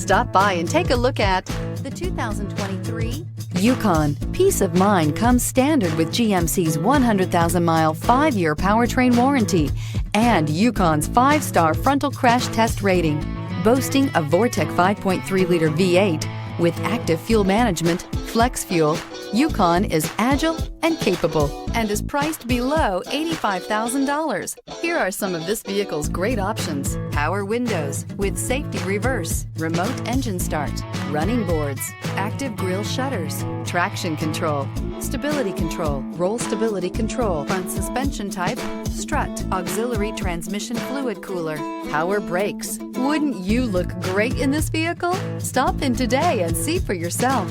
Stop by and take a look at the 2023 Yukon. Peace of mind comes standard with GMC's 100,000-mile, 5-year powertrain warranty and Yukon's 5-star frontal crash test rating. Boasting a Vortec 5.3-liter V8 with active fuel management, flex fuel, Yukon is agile and capable and is priced below $85,000. Here are some of this vehicle's great options: power windows with safety reverse, remote engine start, running boards, active grille shutters, traction control, stability control, roll stability control, front suspension type, strut, auxiliary transmission fluid cooler, power brakes. Wouldn't you look great in this vehicle? Stop in today and see for yourself.